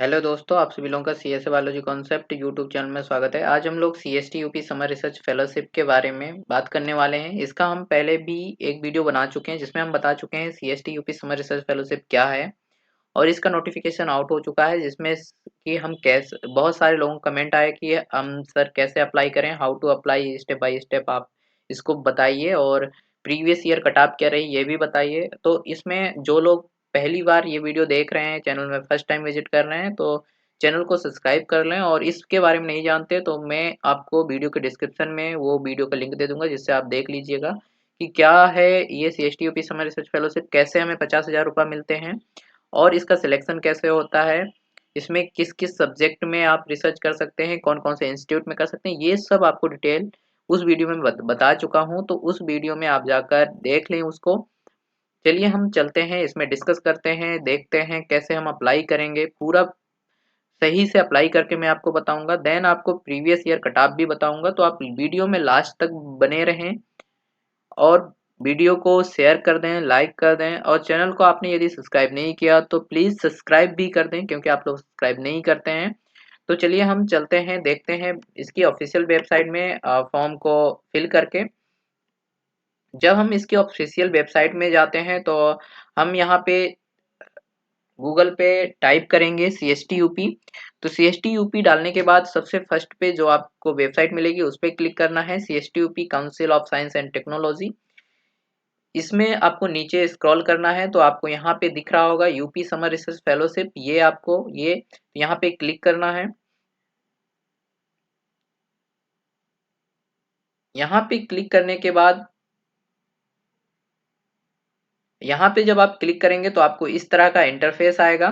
Hello दोस्तों, आप सभी लोगों का CSA biology concept YouTube channel में स्वागत है। आज हम लोग CST UP summer research fellowship के बारे में बात करने वाले हैं। इसका हम पहले भी एक वीडियो बना चुके हैं जिसमें हम बता चुके हैं CST UP summer research fellowship क्या है और इसका नोटिफिकेशन आउट हो चुका है, जिसमें कि हम कैसे बहुत सारे लोगों को कमेंट आए कि हम सर कैसे अप्लाई करें, how to apply, step by step आप इसको बताइए और प्रीवियस ईयर कट ऑफ क्या रही ये भी बताइए। तो इसमें जो लोग पहली बार ये वीडियो देख रहे हैं, चैनल में फर्स्ट टाइम विजिट कर रहे हैं, तो चैनल को सब्सक्राइब कर लें। और इसके बारे में नहीं जानते तो मैं आपको वीडियो के डिस्क्रिप्शन में वो वीडियो का लिंक दे दूंगा, जिससे आप देख लीजिएगा कि क्या है ये C S T UP summer research fellowship, कैसे हमें 50,000 रुपये मिलते हैं और इसका सिलेक्शन कैसे होता है, इसमें किस किस सब्जेक्ट में आप रिसर्च कर सकते हैं, कौन कौन से इंस्टीट्यूट में कर सकते हैं, ये सब आपको डिटेल उस वीडियो में बता चुका हूँ। तो उस वीडियो में आप जाकर देख लें उसको। चलिए हम चलते हैं, इसमें डिस्कस करते हैं, देखते हैं कैसे हम अप्लाई करेंगे। पूरा सही से अप्लाई करके मैं आपको बताऊंगा, देन आपको प्रीवियस ईयर कट ऑफ भी बताऊंगा। तो आप वीडियो में लास्ट तक बने रहें और वीडियो को शेयर कर दें, लाइक कर दें, और चैनल को आपने यदि सब्सक्राइब नहीं किया तो प्लीज़ सब्सक्राइब भी कर दें, क्योंकि आप लोग सब्सक्राइब नहीं करते हैं। तो चलिए हम चलते हैं, देखते हैं इसकी ऑफिशियल वेबसाइट में फॉर्म को फिल करके। जब हम इसकी ऑफिशियल वेबसाइट में जाते हैं तो हम यहाँ पे गूगल पे टाइप करेंगे सी एस टी यूपी। तो सी एस टी यूपी डालने के बाद सबसे फर्स्ट पे जो आपको वेबसाइट मिलेगी उस पर क्लिक करना है, C S T UP council of science and technology. इसमें आपको नीचे स्क्रॉल करना है तो आपको यहाँ पे दिख रहा होगा यूपी समर रिसर्च फेलोशिप, ये आपको ये यहाँ पे क्लिक करना है। यहाँ पे क्लिक करने के बाद यहाँ पे जब आप क्लिक करेंगे तो आपको इस तरह का इंटरफेस आएगा।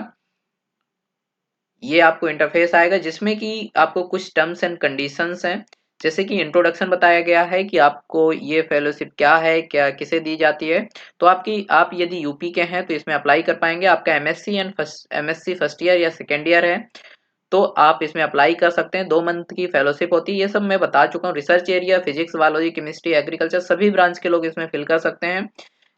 ये आपको इंटरफेस आएगा जिसमें कि आपको कुछ टर्म्स एंड कंडीशंस हैं, जैसे कि इंट्रोडक्शन बताया गया है कि आपको ये फेलोशिप क्या है, क्या किसे दी जाती है। तो आप यदि यूपी के हैं तो इसमें अप्लाई कर पाएंगे। आपका MSc and MSc first year या सेकेंड ईयर है तो आप इसमें अप्लाई कर सकते हैं। 2 मंथ की फेलोशिप होती है, ये सब मैं बता चुका हूँ। Research area physics, biology, chemistry, agriculture, सभी ब्रांच के लोग इसमें फिल कर सकते हैं।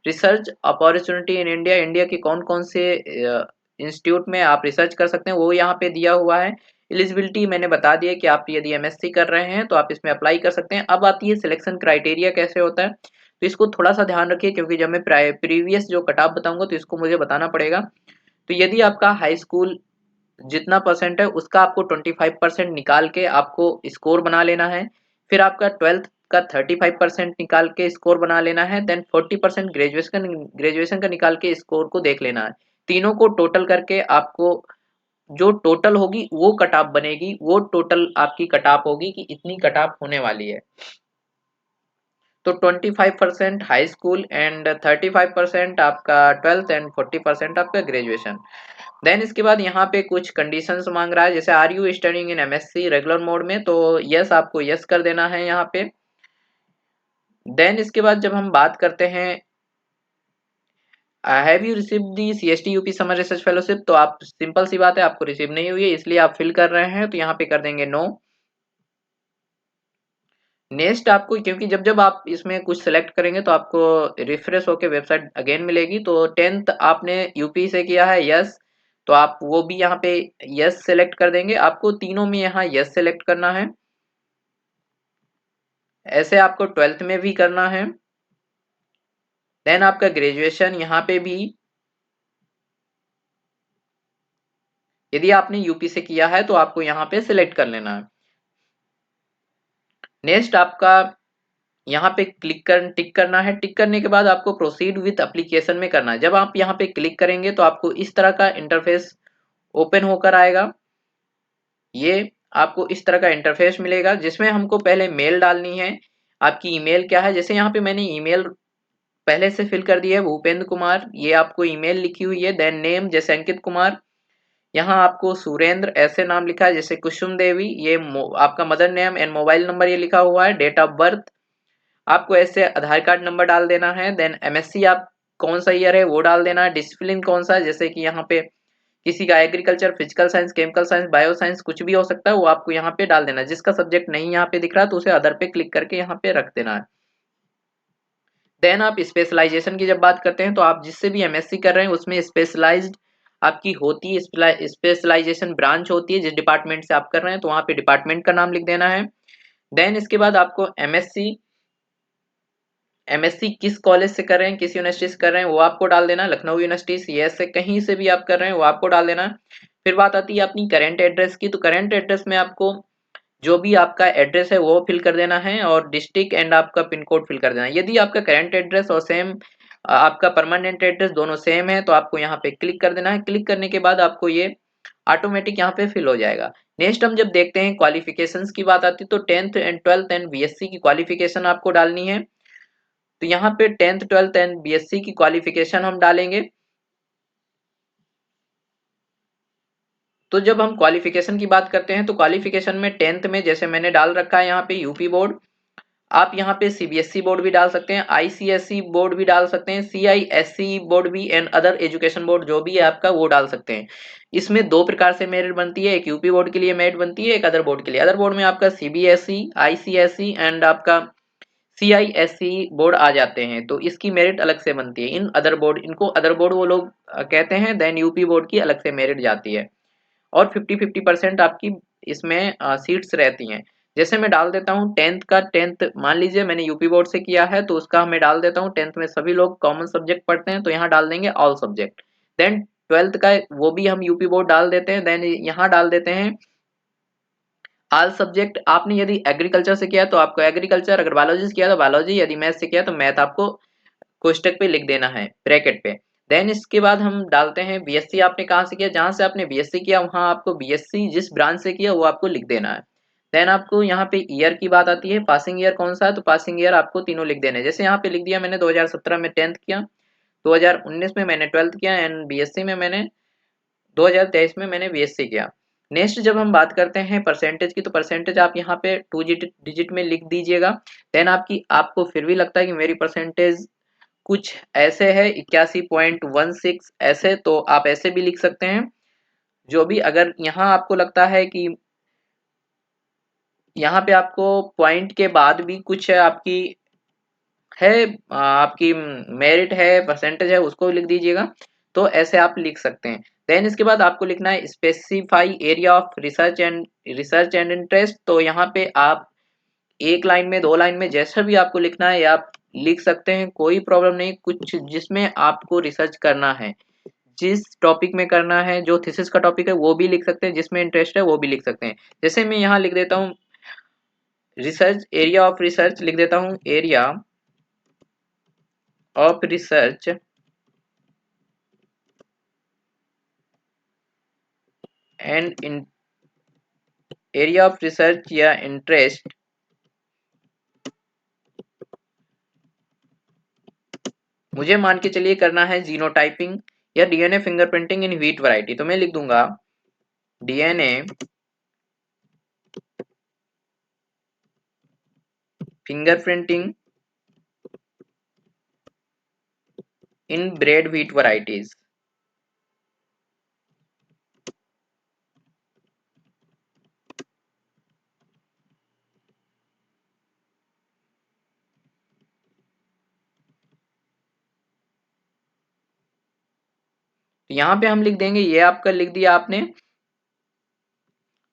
Research opportunity in India, India के कौन कौन से इंस्टीट्यूट में आप रिसर्च कर सकते हैं वो यहाँ पे दिया हुआ है। एलिजिबिलिटी मैंने बता दिया कि आप यदि एमएससी कर रहे हैं तो आप इसमें अप्लाई कर सकते हैं। अब आती है सिलेक्शन क्राइटेरिया कैसे होता है, तो इसको थोड़ा सा ध्यान रखिए, क्योंकि जब मैं प्रीवियस जो कट ऑफ बताऊंगा तो इसको मुझे बताना पड़ेगा। तो यदि आपका हाई स्कूल जितना परसेंट है उसका आपको 25% निकाल के आपको स्कोर बना लेना है। फिर आपका 12th का 35% निकाल के स्कोर बना लेना है। देन 40% ग्रेजुएशन का निकाल के स्कोर को देख लेना है। तीनों को टोटल करके आपको जो टोटल होगी वो कट ऑफ बनेगी, वो टोटल आपकी कट ऑफ होगी कि इतनी कट ऑफ होने वाली है। तो 25% हाई स्कूल एंड 35% आपका 12th एंड 40% आपका ग्रेजुएशन। देन इसके बाद यहाँ पे कुछ कंडीशंस मांग रहा है, जैसे are you studying in MSc regular mode में, तो यस आपको यस कर देना है यहाँ पे। देन इसके बाद जब हम बात करते हैं have you receive the C S T UP summer research fellowship, तो आप सिंपल सी बात है आपको रिसीव नहीं हुई है, इसलिए आप फिल कर रहे हैं, तो यहाँ पे कर देंगे नो। नेक्स्ट आपको, क्योंकि जब जब आप इसमें कुछ सेलेक्ट करेंगे तो आपको रिफ्रेश होकर वेबसाइट अगेन मिलेगी। तो 10th आपने यूपी से किया है, यस, तो आप वो भी यहाँ पे यस सेलेक्ट कर देंगे। आपको तीनों में यहाँ यस सेलेक्ट करना है। ऐसे आपको 12th में भी करना है। देन आपका ग्रेजुएशन यहाँ पे भी, यदि आपने यूपी से किया है तो आपको यहाँ पे सिलेक्ट कर लेना है। नेक्स्ट आपका यहाँ पे टिक करना है। टिक करने के बाद आपको प्रोसीड विथ एप्लीकेशन में करना है। जब आप यहाँ पे क्लिक करेंगे तो आपको इस तरह का इंटरफेस ओपन होकर आएगा। ये आपको इस तरह का इंटरफेस मिलेगा जिसमें हमको पहले मेल डालनी है। आपकी ईमेल क्या है, जैसे यहाँ पे मैंने ईमेल पहले से फिल कर दी है, भूपेंद्र कुमार, ये आपको ईमेल लिखी हुई है। देन नेम जैसे अंकित कुमार, यहाँ आपको सुरेंद्र ऐसे नाम लिखा है, जैसे कुसुम देवी, ये आपका mother name and mobile number ये लिखा हुआ है। डेट ऑफ बर्थ आपको ऐसे आधार कार्ड नंबर डाल देना है। देन एमएससी आप कौन सा ईयर है वो डाल देना है। डिसिप्लिन कौन सा है, जैसे कि यहाँ पे किसी का agriculture, physical science, chemical science, bio science कुछ भी हो सकता है, वो आपको यहाँ पे डाल देना है। जिसका सब्जेक्ट नहीं यहाँ पे दिख रहा तो उसे अदर पे क्लिक करके यहाँ पे रख देना है। देन आप स्पेशलाइजेशन की जब बात करते हैं तो आप जिससे भी एमएससी कर रहे हैं उसमें स्पेशलाइज्ड आपकी होती है, स्पेशलाइजेशन ब्रांच होती है जिस डिपार्टमेंट से आप कर रहे हैं, तो वहां पे डिपार्टमेंट का नाम लिख देना है। देन इसके बाद आपको एमएससी एमएससी किस कॉलेज से कर रहे हैं, किस यूनिवर्सिटी से कर रहे हैं, वो आपको डाल देना। लखनऊ यूनिवर्सिटी, सीएस से, कहीं से भी आप कर रहे हैं वो आपको डाल देना। फिर बात आती है अपनी करंट एड्रेस की, तो करंट एड्रेस में आपको जो भी आपका एड्रेस है वो फिल कर देना है, और डिस्ट्रिक्ट एंड आपका पिन कोड फिल कर देना है। यदि आपका करंट एड्रेस और सेम आपका परमानेंट एड्रेस दोनों सेम है, तो आपको यहाँ पे क्लिक कर देना है। क्लिक करने के बाद आपको ये ऑटोमेटिक यहाँ पे फिल हो जाएगा। नेक्स्ट हम जब देखते हैं क्वालिफिकेशंस की बात आती है, तो 10th and 12th and BSc की क्वालिफिकेशन आपको डालनी है। तो यहाँ पे 10th 12th एंड बीएससी की क्वालिफिकेशन हम डालेंगे। तो जब हम क्वालिफिकेशन की बात करते हैं, तो क्वालिफिकेशन में 10th में जैसे मैंने डाल रखा है यहाँ पे यूपी बोर्ड, आप यहाँ पे सीबीएसई बोर्ड भी डाल सकते हैं, आईसीएसई बोर्ड भी डाल सकते हैं, सीआईएसई बोर्ड भी, एंड अदर एजुकेशन बोर्ड जो भी है आपका वो डाल सकते हैं। इसमें दो प्रकार से मेरिट बनती है, एक यूपी बोर्ड के लिए मेरिट बनती है, एक अदर बोर्ड के लिए। अदर बोर्ड में आपका सीबीएसई, आईसीएसई एंड आपका सीआईएसई बोर्ड आ जाते हैं, तो इसकी मेरिट अलग से बनती है। इनको अदर बोर्ड वो लोग कहते हैं। देन यूपी बोर्ड की अलग से मेरिट जाती है, और 50-50% आपकी इसमें सीट्स रहती हैं। जैसे मैं डाल देता हूँ 10th का, 10th मान लीजिए मैंने यूपी बोर्ड से किया है, तो उसका मैं डाल देता हूँ 10th में सभी लोग कॉमन सब्जेक्ट पढ़ते हैं, तो यहाँ डाल देंगे ऑल सब्जेक्ट। देन 12th का वो भी हम यूपी बोर्ड डाल देते हैं, देन यहाँ डाल देते हैं ऑल सब्जेक्ट। आपने यदि एग्रीकल्चर से किया तो आपको एग्रीकल्चर, अगर बायोलॉजी से किया तो बायोलॉजी, यदि मैथ से किया तो मैथ आपको कोष्टक पे लिख देना है, ब्रैकेट पे। देन इसके बाद हम डालते हैं बीएससी आपने कहाँ से किया, जहां से आपने बीएससी किया वहां आपको बीएससी जिस ब्रांच से किया वो आपको लिख देना है। देन आपको यहाँ पे ईयर की बात आती है, पासिंग ईयर कौन सा है, तो पासिंग ईयर आपको तीनों लिख देने हैं। जैसे यहाँ पे लिख दिया मैंने 2017 में 10th किया, 2019 में मैंने 12th किया, एंड बीएससी में मैंने 2023 में मैंने बीएससी किया। नेक्स्ट जब हम बात करते हैं परसेंटेज की, तो परसेंटेज आप यहाँ पे 2 डिजिट में लिख दीजिएगा। देन आपको फिर भी लगता है कि मेरी परसेंटेज कुछ ऐसे है 81.16 ऐसे, तो आप ऐसे भी लिख सकते हैं। जो भी, अगर यहाँ आपको लगता है कि यहाँ पे आपको पॉइंट के बाद भी कुछ आपकी है, आपकी मेरिट है, परसेंटेज है, उसको लिख दीजिएगा। तो ऐसे आप लिख सकते हैं। देन इसके बाद आपको लिखना है specify area of research and interest. तो यहाँ पे आप एक लाइन में, दो लाइन में, जैसा भी आपको लिखना है आप लिख सकते हैं, कोई प्रॉब्लम नहीं। कुछ जिसमें आपको रिसर्च करना है, जिस टॉपिक में करना है, जो थीसिस का टॉपिक है वो भी लिख सकते हैं, जिसमें इंटरेस्ट है वो भी लिख सकते हैं। जैसे मैं यहाँ लिख देता हूँ रिसर्च, एरिया ऑफ रिसर्च लिख देता हूँ, area of research and in area of research या इंटरेस्ट मुझे मान के चलिए करना है जीनोटाइपिंग या DNA fingerprinting in wheat variety. तो मैं लिख दूंगा डीएनए फिंगरप्रिंटिंग इन ब्रेड व्हीट वैरायटीज। तो यहाँ पे हम लिख देंगे, ये आपका लिख दिया आपने,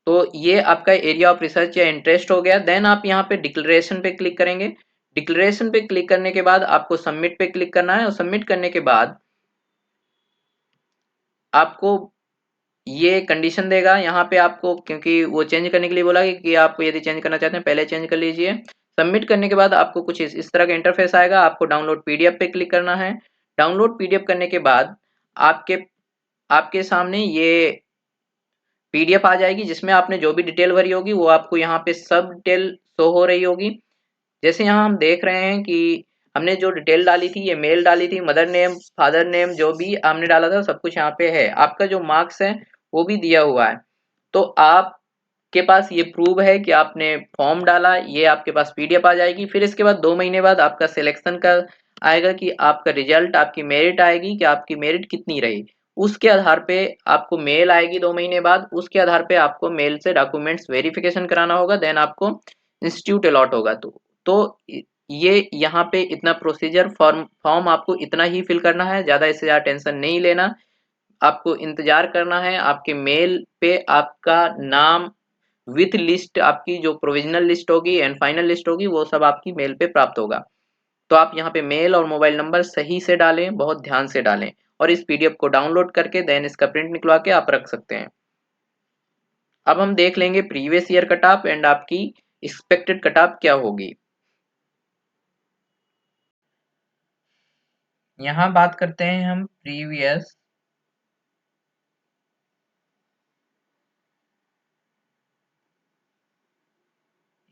तो ये आपका एरिया ऑफ रिसर्च या इंटरेस्ट हो गया। देन आप यहाँ पे डिक्लेरेशन पे क्लिक करेंगे। डिक्लेरेशन पे क्लिक करने के बाद आपको सबमिट पे क्लिक करना है, और सबमिट करने के बाद आपको ये कंडीशन देगा यहाँ पे आपको, क्योंकि वो चेंज करने के लिए बोला कि आप यदि चेंज करना चाहते हैं पहले चेंज कर लीजिए। सबमिट करने के बाद आपको कुछ इस तरह का इंटरफेस आएगा। आपको डाउनलोड पीडीएफ पे क्लिक करना है। डाउनलोड पीडीएफ करने के बाद आपके आपके सामने ये पीडीएफ आ जाएगी, जिसमें आपने जो भी डिटेल भरी होगी वो आपको यहाँ पे सब डिटेल शो हो रही होगी। जैसे यहाँ हम देख रहे हैं कि हमने जो डिटेल डाली थी, ये मेल डाली थी, मदर नेम, फादर नेम, जो भी हमने डाला था सब कुछ यहाँ पे है। आपका जो मार्क्स है वो भी दिया हुआ है। तो आपके पास ये प्रूव है कि आपने फॉर्म डाला, ये आपके पास पीडीएफ आ जाएगी। फिर इसके बाद 2 महीने बाद आपका सिलेक्शन का आएगा, कि आपका रिजल्ट, आपकी मेरिट आएगी कि आपकी मेरिट कितनी रही। उसके आधार पे आपको मेल आएगी 2 महीने बाद। उसके आधार पे आपको मेल से डॉक्यूमेंट्स वेरिफिकेशन कराना होगा, देन आपको इंस्टीट्यूट अलॉट होगा। तो ये यहाँ पे इतना प्रोसीजर, फॉर्म आपको इतना ही फिल करना है, ज्यादा इससे ज्यादा टेंशन नहीं लेना। आपको इंतजार करना है, आपके मेल पे आपका नाम विथ लिस्ट, आपकी जो प्रोविजनल लिस्ट होगी एंड फाइनल लिस्ट होगी वो सब आपकी मेल पे प्राप्त होगा। तो आप यहाँ पे मेल और मोबाइल नंबर सही से डालें, बहुत ध्यान से डालें, और इस पीडीएफ को डाउनलोड करके देन इसका प्रिंट निकलवा के आप रख सकते हैं। अब हम देख लेंगे previous year cut off and आपकी एक्सपेक्टेड कट ऑफ क्या होगी। यहाँ बात करते हैं हम previous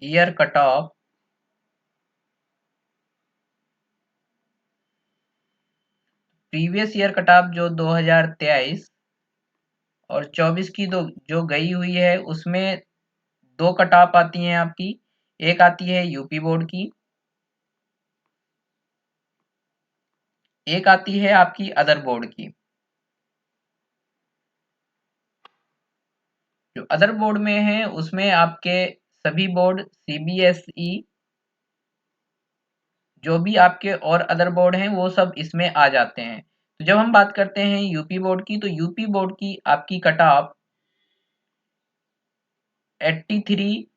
year cut off previous year cut off जो 2023 और 24 की जो गई हुई है उसमें दो कट ऑफ आती हैं आपकी। एक आती है यूपी बोर्ड की, एक आती है आपकी अदर बोर्ड की। जो अदर बोर्ड में है उसमें आपके सभी बोर्ड सीबीएसई, जो भी आपके और अदर बोर्ड हैं वो सब इसमें आ जाते हैं। तो जब हम बात करते हैं यूपी बोर्ड की, तो यूपी बोर्ड की आपकी कट ऑफ 83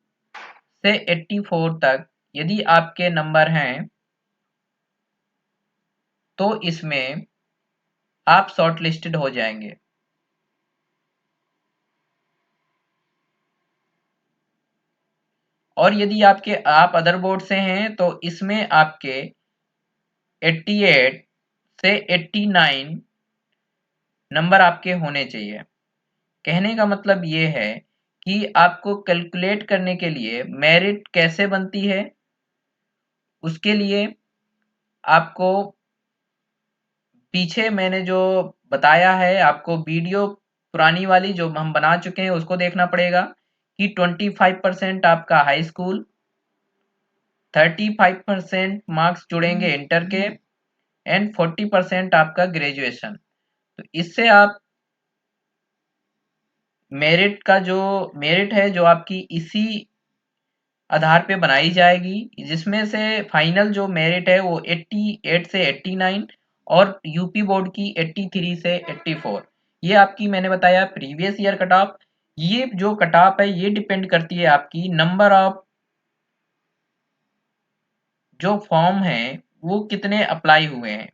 से 84 तक यदि आपके नंबर हैं तो इसमें आप शॉर्ट लिस्टेड हो जाएंगे। और यदि आप अदर बोर्ड से हैं तो इसमें आपके 88 से 89 नंबर आपके होने चाहिए। कहने का मतलब ये है कि आपको कैलकुलेट करने के लिए मेरिट कैसे बनती है, उसके लिए आपको पीछे मैंने जो बताया है, आपको वीडियो पुरानी वाली जो हम बना चुके हैं उसको देखना पड़ेगा कि 25% आपका हाई स्कूल, 35% मार्क्स जुड़ेंगे इंटर के एंड 40% आपका ग्रेजुएशन। तो इससे आप मेरिट है जो आपकी इसी आधार पे बनाई जाएगी, जिसमें से फाइनल जो मेरिट है वो 88 से 89 और यूपी बोर्ड की 83 से 84। ये आपकी मैंने बताया प्रीवियस ईयर कट ऑफ। ये जो कट ऑफ है ये डिपेंड करती है आपकी नंबर ऑफ जो फॉर्म है वो कितने अप्लाई हुए हैं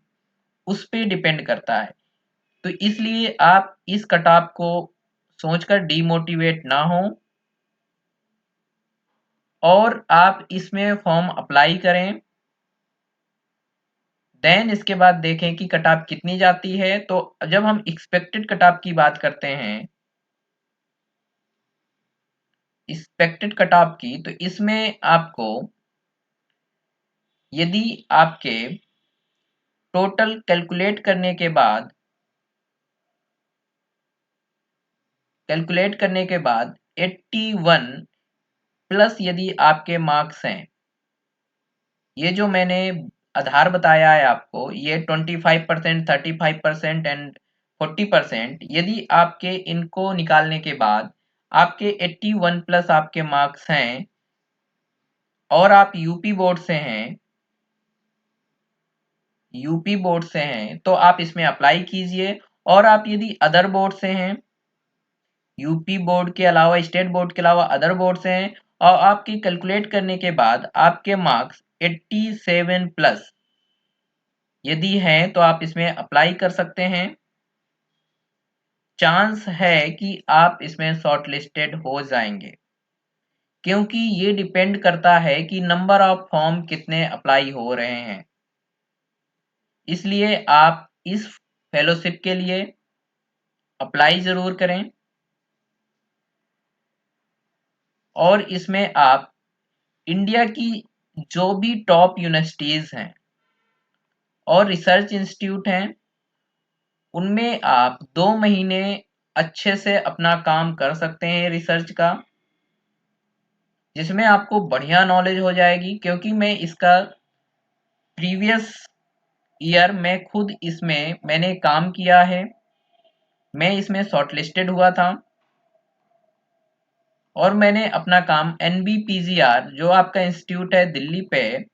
उस पे डिपेंड करता है। तो इसलिए आप इस कट ऑफ को सोचकर डीमोटिवेट ना हो और आप इसमें फॉर्म अप्लाई करें। देन इसके बाद देखें कि कट ऑफ कितनी जाती है। तो जब हम एक्सपेक्टेड कट ऑफ की बात करते हैं, एक्सपेक्टेड कट ऑफ की, तो इसमें आपको यदि आपके टोटल कैलकुलेट करने के बाद 81 प्लस यदि आपके मार्क्स हैं, ये जो मैंने आधार बताया है आपको, ये 25%, 35% एंड 40%, यदि आपके इनको निकालने के बाद आपके 81 प्लस आपके मार्क्स हैं और आप यूपी बोर्ड से हैं तो आप इसमें अप्लाई कीजिए। और आप यदि अदर बोर्ड से हैं, यूपी बोर्ड के अलावा, स्टेट बोर्ड के अलावा अदर बोर्ड से हैं और आपकी कैलकुलेट करने के बाद आपके मार्क्स 87 प्लस यदि हैं तो आप इसमें अप्लाई कर सकते हैं। चांस है कि आप इसमें शॉर्ट लिस्टेड हो जाएंगे, क्योंकि ये डिपेंड करता है कि नंबर ऑफ फॉर्म कितने अप्लाई हो रहे हैं। इसलिए आप इस फेलोशिप के लिए अप्लाई जरूर करें और इसमें आप इंडिया की जो भी टॉप यूनिवर्सिटीज हैं और रिसर्च इंस्टीट्यूट हैं उनमें आप 2 महीने अच्छे से अपना काम कर सकते हैं रिसर्च का, जिसमें आपको बढ़िया नॉलेज हो जाएगी। क्योंकि मैं इसका प्रीवियस ईयर में खुद इसमें मैंने काम किया है, मैं इसमें शॉर्टलिस्टेड हुआ था और मैंने अपना काम NBPGR जो आपका इंस्टीट्यूट है दिल्ली पे,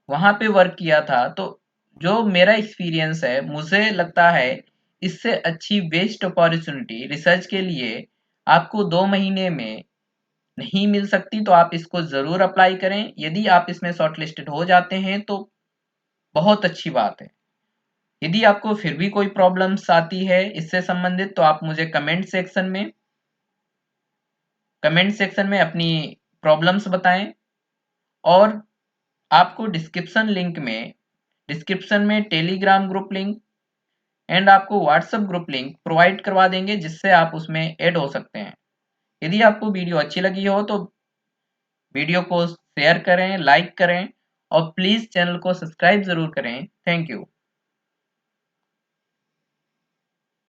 वहां पे वर्क किया था। तो जो मेरा एक्सपीरियंस है मुझे लगता है इससे अच्छी बेस्ट अपॉर्चुनिटी रिसर्च के लिए आपको 2 महीने में नहीं मिल सकती, तो आप इसको ज़रूर अप्लाई करें। यदि आप इसमें शॉर्टलिस्टेड हो जाते हैं तो बहुत अच्छी बात है। यदि आपको फिर भी कोई प्रॉब्लम्स आती है इससे संबंधित, तो आप मुझे कमेंट सेक्शन में अपनी प्रॉब्लम्स बताएं। और आपको डिस्क्रिप्शन में टेलीग्राम ग्रुप लिंक एंड आपको व्हाट्सएप ग्रुप लिंक प्रोवाइड करवा देंगे, जिससे आप उसमें ऐड हो सकते हैं। यदि आपको वीडियो अच्छी लगी हो तो वीडियो को शेयर करें, लाइक करें और प्लीज़ चैनल को सब्सक्राइब ज़रूर करें। Thank you.